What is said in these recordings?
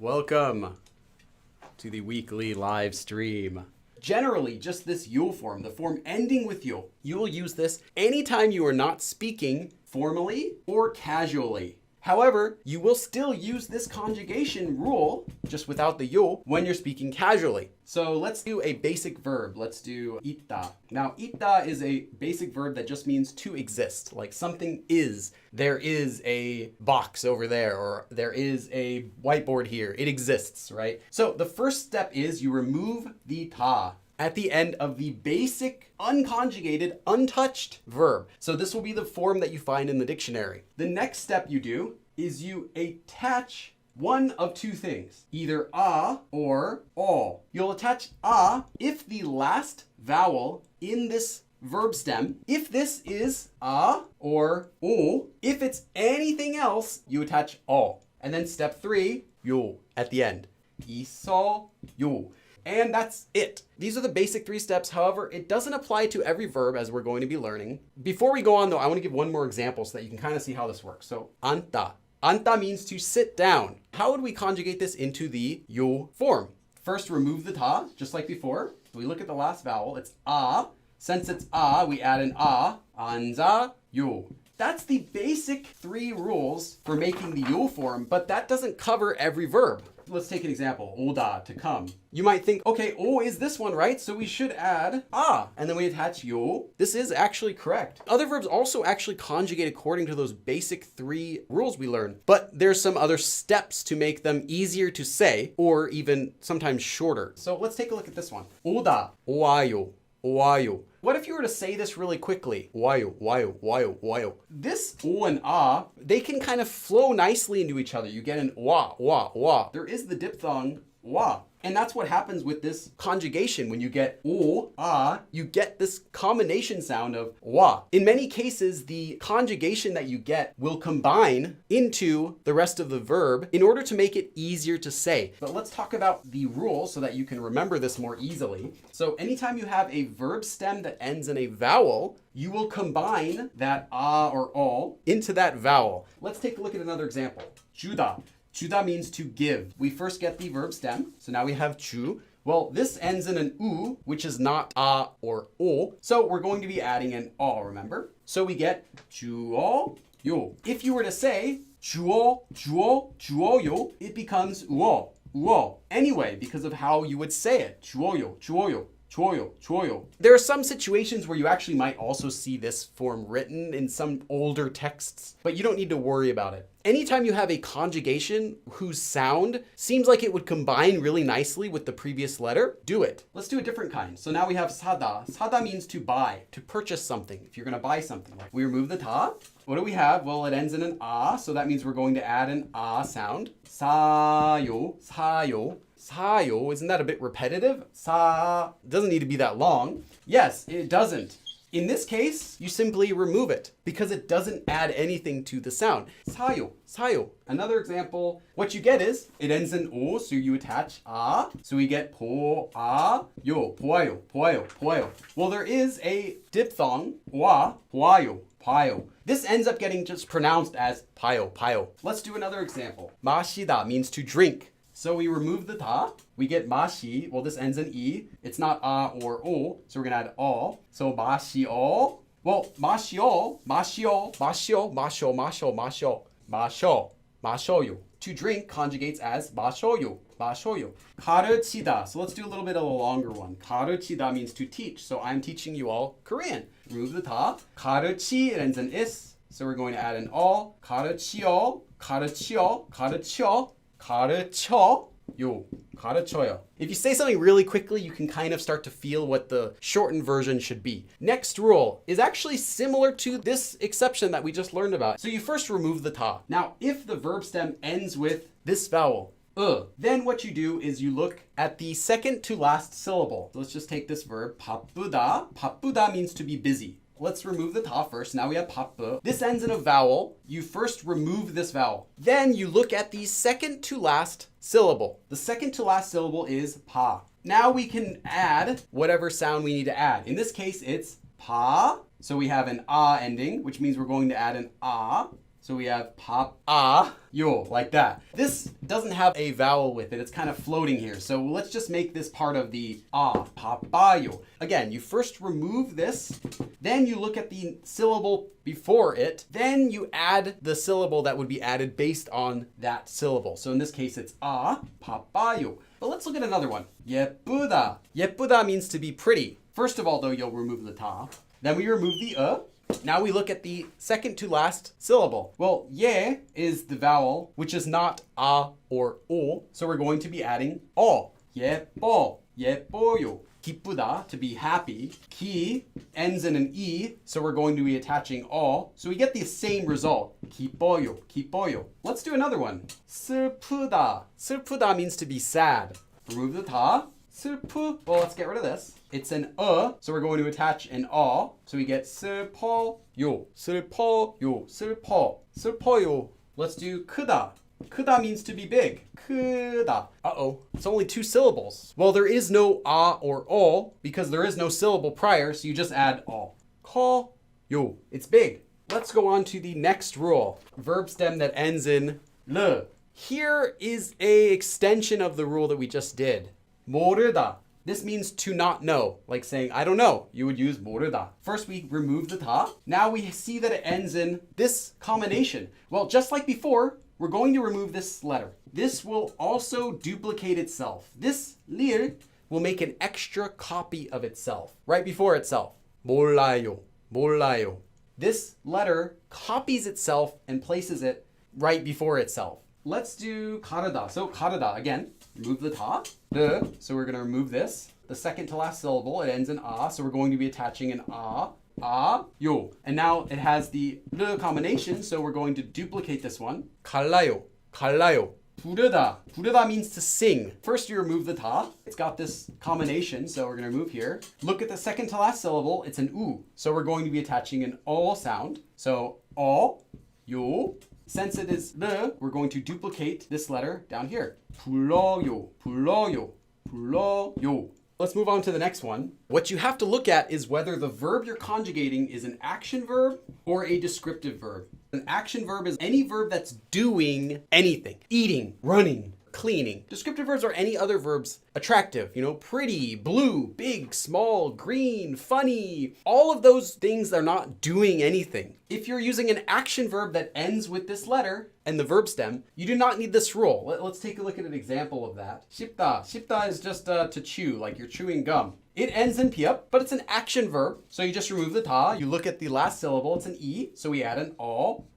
Welcome to the weekly live stream. Generally, just this yo form, the form ending with yo. You will use this anytime you are not speaking formally or casually. However, you will still use this conjugation rule, just without the yo, when you're speaking casually. So let's do a basic verb. Let's do 있다. Now, 있다 is a basic verb that just means to exist, like something is. There is a box over there, or there is a whiteboard here. It exists, right? So the first step is you remove the 다 at the end of the basic, unconjugated, untouched verb. So this will be the form that you find in the dictionary. The next step you do is you attach one of two things, either a or all. You'll attach a if the last vowel in this verb stem, if this is a or o, if it's anything else, you attach all. And then step 3, 요 at the end. 있어, 요. And that's it. These are the basic 3 steps. However, it doesn't apply to every verb as we're going to be learning. Before we go on though, I want to give one more example so that you can kind of see how this works. So, 앉다. 앉다 means to sit down. How would we conjugate this into the 요 form? First, remove the 다, just like before. We look at the last vowel, it's a. Since it's a, we add an a. 앉아, 요. That's the basic 3 rules for making the 요 form, but that doesn't cover every verb. Let's take an example, 오다, to come. You might think, okay, O is this one, right? So we should add a, and then we attach 요. This is actually correct. Other verbs also actually conjugate according to those basic 3 rules we learned, but there's some other steps to make them easier to say, or even sometimes shorter. So let's take a look at this one. 오다, 오와요, 오와요. What if you were to say this really quickly? 와요, 와요, 와요, 와요. This o and a, they can kind of flow nicely into each other. You get an wa, wa, wa. There is the diphthong wa. And that's what happens with this conjugation. When you get o, a, you get this combination sound of wa. In many cases, the conjugation that you get will combine into the rest of the verb in order to make it easier to say. But let's talk about the rule so that you can remember this more easily. So anytime you have a verb stem that ends in a vowel, you will combine that a or all into that vowel. Let's take a look at another example. 주다. 주다 means to give. We first get the verb stem. So now we have 주. Well, this ends in an u, which is not a or o. So we're going to be adding an all, remember? So we get 주어, 요. If you were to say 주어, 주어, 주어요, it becomes 우어, 우어. Anyway, because of how you would say it. 주어요, 주어요. 주어요, 주어요. There are some situations where you actually might also see this form written in some older texts, but you don't need to worry about it. Anytime you have a conjugation whose sound seems like it would combine really nicely with the previous letter, do it. Let's do a different kind. So now we have 사다. 사다 means to buy, to purchase something. If you're going to buy something, we remove the 다. What do we have? Well, it ends in an a, so that means we're going to add an a sound. 사요, 사요. 사요, isn't that a bit repetitive? 사 doesn't need to be that long. Yes, it doesn't. In this case, you simply remove it because it doesn't add anything to the sound. 사요, 사요. Another example, what you get is it ends in 오, so you attach a, so we get 보아요, 보아요, 보아요, 보아요. Well, there is a diphthong, 와, 보아요, 봐요. This ends up getting just pronounced as 봐요, 봐요. Let's do another example. 마시다 means to drink. So we remove the 다, we get 마시. Well, this ends in e. It's not a or o, so we're gonna add all. So 마시오. Well, 마시오, 마시오, 마시오, 마셔, 마셔, 마셔, 마셔, 마셔요. To drink conjugates as 마셔요, 마셔요. 가르치다. So let's do a little bit of a longer one. 가르치다 means to teach. So I'm teaching you all Korean. Remove the 다. 가르치, it ends in is. So we're going to add an all. 가르치요, 가르치요, 가르치요. 가르쳐요. 가르쳐요. If you say something really quickly, you can kind of start to feel what the shortened version should be. Next rule is actually similar to this exception that we just learned about. So you first remove the 다. Now, if the verb stem ends with this vowel, then what you do is you look at the second to last syllable. So let's just take this verb, 바쁘다. 바쁘다 means to be busy. Let's remove the 다 first. Now we have 바쁘. This ends in a vowel. You first remove this vowel. Then you look at the second to last syllable. The second to last syllable is 파. Now we can add whatever sound we need to add. In this case, it's 파. So we have an a ending, which means we're going to add an a. So we have papayo, like that. This doesn't have a vowel with it. It's kind of floating here. So let's just make this part of the papayo. Again, you first remove this, then you look at the syllable before it, then you add the syllable that would be added based on that syllable. So in this case, it's papayo. But let's look at another one. 예쁘다. 예쁘다 means to be pretty. First of all, though, you'll remove the ta. Then we remove the Now we look at the second to last syllable. Well, ye is the vowel, which is not a or o. So we're going to be adding o. 예뻐, 예뻐요. 기쁘다, to be happy. 기 ends in an e, so we're going to be attaching o. So we get the same result. 기뻐요, 기뻐요. Let's do another one. 슬프다. 슬프다 means to be sad. Remove the ta. 슬프. Well, let's get rid of this. It's an so we're going to attach an so we get 슬퍼요, 슬퍼요, 슬퍼, 슬퍼요. Let's do 크다. 크다 means to be big. 크다. It's only 2 syllables. Well, there is no or o because there is no syllable prior, so you just add 커요. It's big. Let's go on to the next rule. Verb stem that ends in l. Here is a extension of the rule that we just did. 모르다. This means to not know, like saying, I don't know. You would use 모르다. First, we remove the ta. Now we see that it ends in this combination. Well, just like before, we're going to remove this letter. This will also duplicate itself. This lir will make an extra copy of itself, right before itself. 몰라요, 몰라요. This letter copies itself and places it right before itself. Let's do 가르다. So 가르다, again, remove the ta. So we're going to remove this. The second to last syllable, it ends in so we're going to be attaching an yo. And now it has the l combination, so we're going to duplicate this one. 갈라요, 갈라요. 부르다. 부르다 means to sing. First you remove the ta. It's got this combination, so we're going to remove here. Look at the second to last syllable, it's an u. So we're going to be attaching an o sound. So yo. Since it is l, we're going to duplicate this letter down here. 불러요, 불러요, 불러요. Let's move on to the next one. What you have to look at is whether the verb you're conjugating is an action verb or a descriptive verb. An action verb is any verb that's doing anything. Eating, running, cleaning. Descriptive verbs are any other verbs. Attractive, pretty, blue, big, small, green, funny. All of those things are not doing anything. If you're using an action verb that ends with this letter and the verb stem, you do not need this rule. Let's take a look at an example of that. 씹다. 씹다 is just to chew, like you're chewing gum. It ends in piep, but it's an action verb. So you just remove the ta. You look at the last syllable, it's an e. So we add an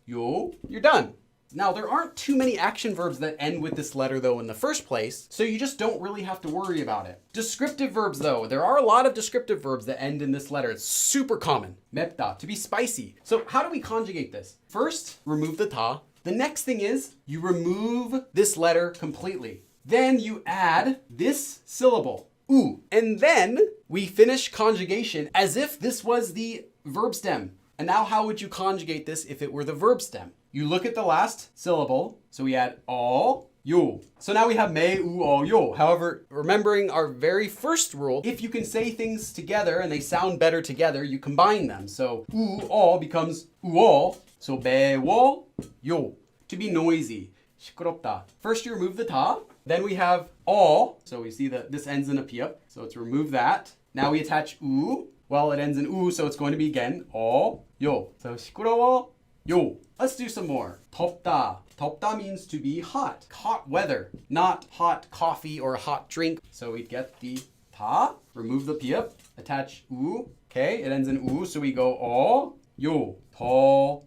yo. You're done. Now, there aren't too many action verbs that end with this letter, though, in the first place, so you just don't really have to worry about it. Descriptive verbs, though, there are a lot of descriptive verbs that end in this letter. It's super common. 맵다, to be spicy. So how do we conjugate this? First, remove the ta. The next thing is you remove this letter completely. Then you add this syllable, u. And then we finish conjugation as if this was the verb stem. And now how would you conjugate this if it were the verb stem? You look at the last syllable, so we add yo. So now we have me, u, yo. However, remembering our very first rule, if you can say things together and they sound better together, you combine them. So u, becomes uo. So 매워, 요. To be noisy. 시끄럽다. First you remove the ta. Then we have so we see that this ends in a piep. So let's remove that. Now we attach u. Well, it ends in u, so it's going to be again 요. So 시끄러워, 요. Let's do some more. 덥다. 덥다 means to be hot. Hot weather, not hot coffee or hot drink. So we get the ta, remove the piep, attach u. Okay, it ends in u, so we go 요. 더워,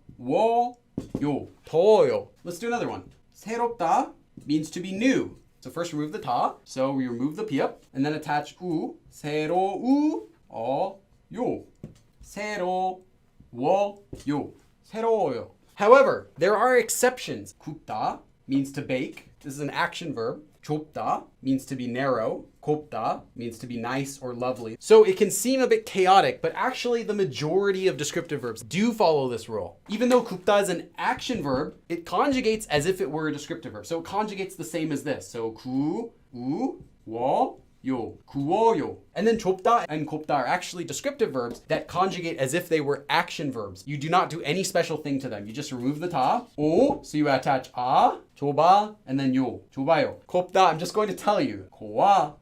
요. 더워요. Let's do another one. 새롭다 means to be new. So first remove the ta, so we remove the piep, and then attach u. 새로우, 요. 새로워요. 새로워요. However, there are exceptions. 굽다 means to bake. This is an action verb. 좁다 means to be narrow. 곱다 means to be nice or lovely. So it can seem a bit chaotic, but actually the majority of descriptive verbs do follow this rule. Even though 굽다 is an action verb, it conjugates as if it were a descriptive verb. So it conjugates the same as this. So 구, 우, 워, 요, 구워요. And then 좁다 and 곱다 are actually descriptive verbs that conjugate as if they were action verbs. You do not do any special thing to them. You just remove the 다, 오, so you attach 아, 좁아, and then 요, 좁아요. 곱다, I'm just going to tell you, 고와,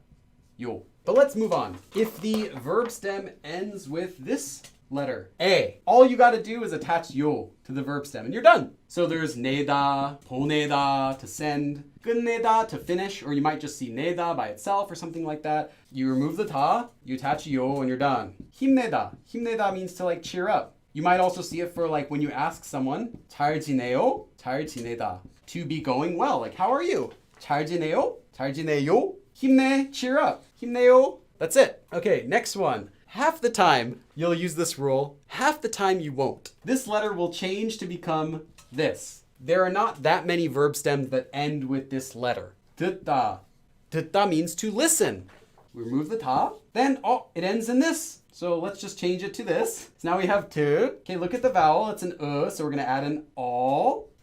요. But let's move on. If the verb stem ends with this letter, A, all you got to do is attach 요 to the verb stem and you're done. So there's 내다, 보내다, to send, 끝내다, to finish, or you might just see 내다 by itself or something like that. You remove the 다, you attach 요, and you're done. 힘내다. 힘내다 means to like cheer up. You might also see it for like when you ask someone, 잘 지내요? 잘 지내다. To be going well. Like, how are you? 잘 지내요? 잘 지내요? 힘내, cheer up. 힘내요. That's it. Okay, next one. Half the time you'll use this rule, half the time you won't. This letter will change to become this. There are not that many verb stems that end with this letter. 듣다. 듣다 means to listen. We remove the 다, then it ends in this. So let's just change it to this. So now we have 드. Okay, look at the vowel. It's an so we're going to add an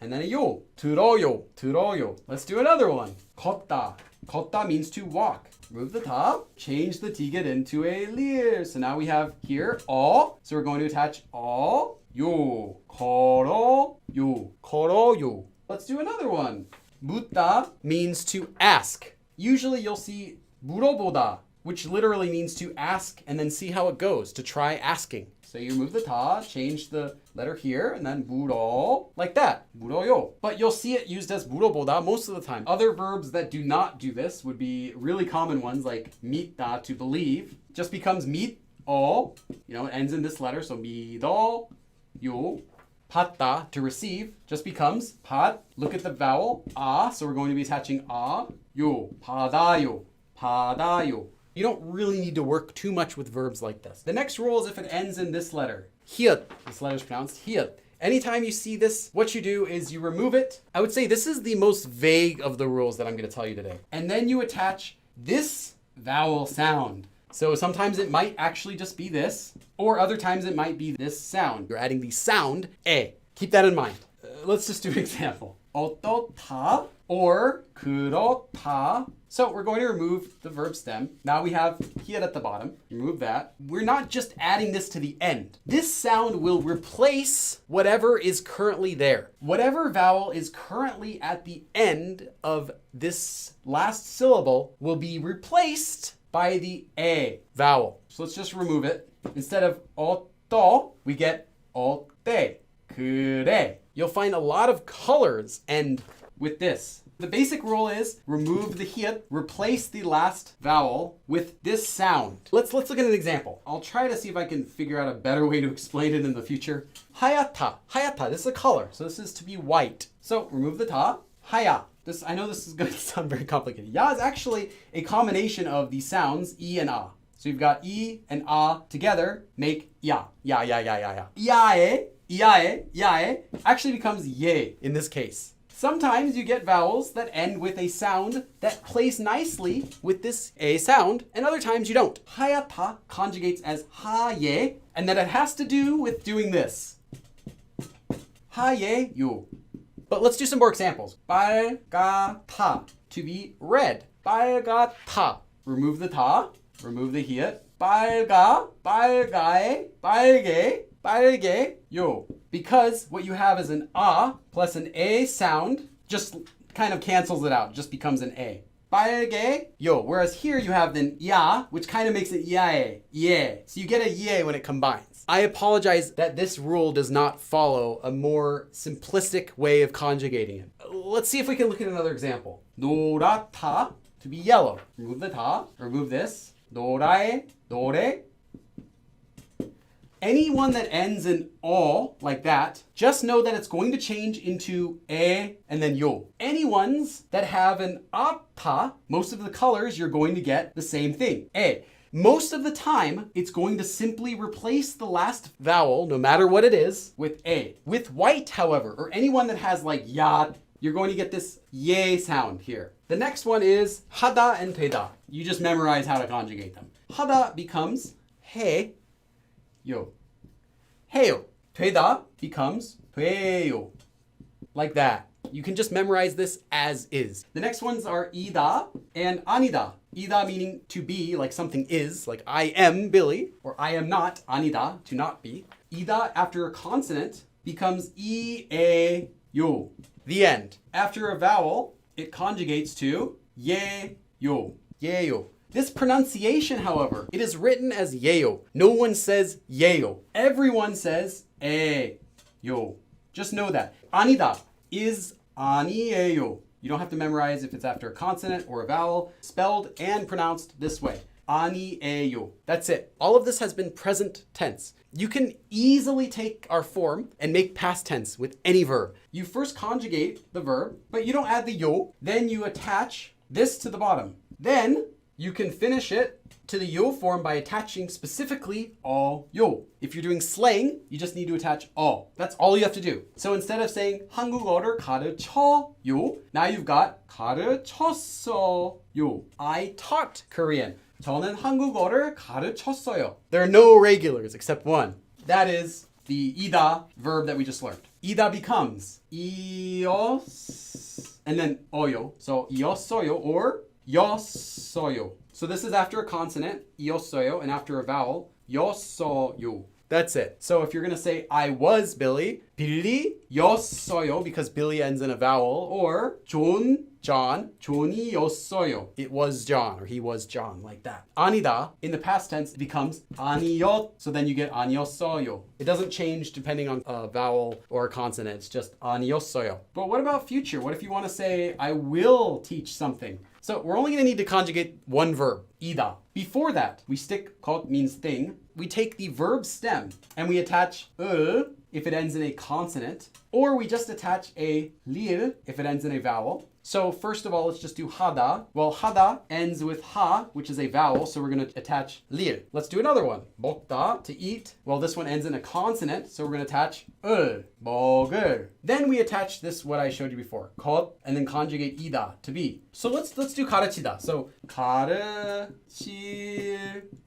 and then a 요. 들어요. 들어요. Let's do another one. 걷다. 걷다 means to walk. Remove the top, change the tiget into a lir. So now we have here so we're going to attach 요, 걸어요, 걸어요. Let's do another one. 묻다 means to ask. Usually you'll see 물어보다, which literally means to ask and then see how it goes, to try asking. So you remove the 다, change the letter here, and then 물어, like that, 물어요. But you'll see it used as 물어보다 most of the time. Other verbs that do not do this would be really common ones like 믿다, to believe, just becomes 믿어, it ends in this letter, so 믿어요. 받다, to receive, just becomes 받. Look at the vowel, so we're going to be attaching 요, 받아요, 받아요. You don't really need to work too much with verbs like this. The next rule is if it ends in this letter. 히읗. This letter is pronounced 히읗. Anytime you see this, what you do is you remove it. I would say this is the most vague of the rules that I'm going to tell you today. And then you attach this vowel sound. So sometimes it might actually just be this, or other times it might be this sound. You're adding the sound 에. Keep that in mind. Let's just do an example. 어떻다 or 그렇다. So we're going to remove the verb stem. Now we have 히읗 at the bottom. Remove that. We're not just adding this to the end. This sound will replace whatever is currently there. Whatever vowel is currently at the end of this last syllable will be replaced by the 에 vowel. So let's just remove it. Instead of 어떠, we get 어때, 그래. You'll find a lot of colors end with this. The basic rule is remove the 히읗, replace the last vowel with this sound. Let's look at an example. I'll try to see if I can figure out a better way to explain it in the future. 하얗다. 하얗다. This is a color. So this is to be white. So remove the 다. 하야. I know this is going to sound very complicated. Ya is actually a combination of the sounds E and A. So you've got E and A together make ya. Ya, ya, ya, ya, ya. 야에, 야에, 야에 actually becomes 예 in this case. Sometimes you get vowels that end with a sound that plays nicely with this a sound, and other times you don't. 하얗다 conjugates as 하예, and then it has to do with doing this. 하예요. But let's do some more examples. 빨갛다, to be red. 빨갛다. Remove the 다, remove the 히읗. 빨가, 빨가에, 빨개, 빨개요. Because what you have is an plus an a sound, just kind of cancels it out, just becomes an a. 빨개요. Whereas here you have an ya, which kind of makes it yae, yeah. So you get a yeah when it combines. I apologize that this rule does not follow a more simplistic way of conjugating it. Let's see if we can look at another example. 노랗다, to be yellow. Remove the 다, remove this. 노라에, 노래. Anyone that ends in like that, just know that it's going to change into 에 and then 요. Any ones that have an 아타, most of the colors you're going to get the same thing. 에. Most of the time, it's going to simply replace the last vowel, no matter what it is, with a. With white, however, or anyone that has like 야, you're going to get this 예 sound here. The next one is 하다 and 되다. You just memorize how to conjugate them. 하다 becomes 해, 요. 해요. 되다 becomes 돼요. Like that. You can just memorize this as is. The next ones are IDA and ANIDA. IDA meaning to be, like something is, like I am Billy, or I am not, ANIDA, to not be. IDA after a consonant becomes 이에요. The end. After a vowel, it conjugates to 예요. 예요. This pronunciation, however, it is written as 예요. No one says 예요. Everyone says 에요. Just know that. 아니다 is 아니에요. You don't have to memorize if it's after a consonant or a vowel, spelled and pronounced this way. 아니에요. That's it. All of this has been present tense. You can easily take our form and make past tense with any verb. You first conjugate the verb, but you don't add the 요. Then you attach this to the bottom. Then you can finish it to the 요 form by attaching specifically all 요. If you're doing slang, you just need to attach all. That's all you have to do. So instead of saying 한국어를 가르쳐요, now you've got 가르쳤어요. I taught Korean. 저는 한국어를 가르쳤어요. There are no irregulars except one. That is the ida verb that we just learned. ida becomes 이었 and then 어요. So 이었어요 or 였어요. So this is after a consonant, 이었어요, and after a vowel, 였어요. That's it. So if you're going to say I was Billy, 빌리였어요 because Billy ends in a vowel, or John, 존이었어요. It was John, or he was John, like that. 아니다, in the past tense, it becomes 아니었, so then you get 아니었어요. It doesn't change depending on a vowel or a consonant, it's just 아니었어요. But what about future? What if you want to say I will teach something? So we're only going to need to conjugate one verb, 이다. Before that, we stick, 것 means thing. We take the verb stem and we attach if it ends in a consonant, or we just attach a lir if it ends in a vowel. So first of all, let's just do 하다. Well, 하다 ends with 하, which is a vowel, so we're going to attach lir. Let's do another one. 먹다, to eat. Well, this one ends in a consonant, so we're going to attach 먹을. Then we attach this, what I showed you before, 것, and then conjugate 이다, to be. So let's do 가르치다. So 가르칠.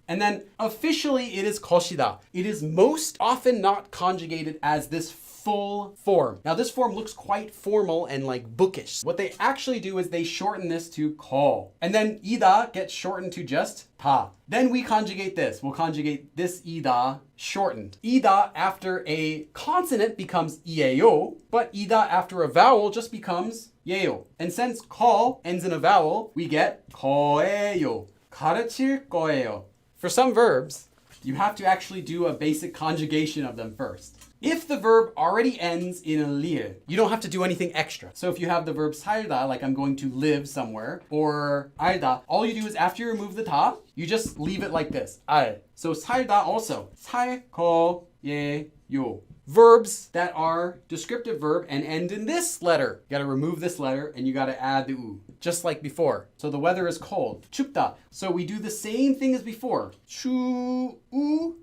And then officially it is 것이다. It is most often not conjugated as this full form. Now this form looks quite formal and like bookish. What they actually do is they shorten this to 거. And then 이다 gets shortened to just 다. Then we conjugate this. We'll conjugate this 이다 shortened. 이다 after a consonant becomes 이에요, but 이다 after a vowel just becomes 예요. And since 거 ends in a vowel, we get 거예요. 가르칠 거예요. For some verbs, you have to actually do a basic conjugation of them first. If the verb already ends in a lir, you don't have to do anything extra. So if you have the verb 살다, like I'm going to live somewhere, or 알다, all you do is after you remove the 다, you just leave it like this, 알. So 살다 also, 살, 거, 예, 요. Verbs that are descriptive verb and end in this letter. You gotta remove this letter and you gotta add the u, just like before. So the weather is cold. 춥다. So we do the same thing as before. 추우,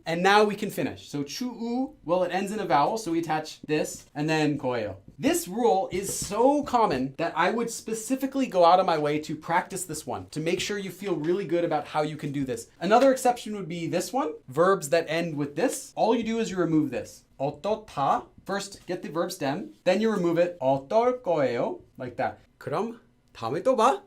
and now we can finish. So 추우, well, it ends in a vowel, so we attach this, and then 거예요. This rule is so common that I would specifically go out of my way to practice this one, to make sure you feel really good about how you can do this. Another exception would be this one, verbs that end with this. All you do is you remove this. 어떻다. First, get the verb stem, then you remove it. 어떨 거예요. Like that. 그럼 다음에 또 봐.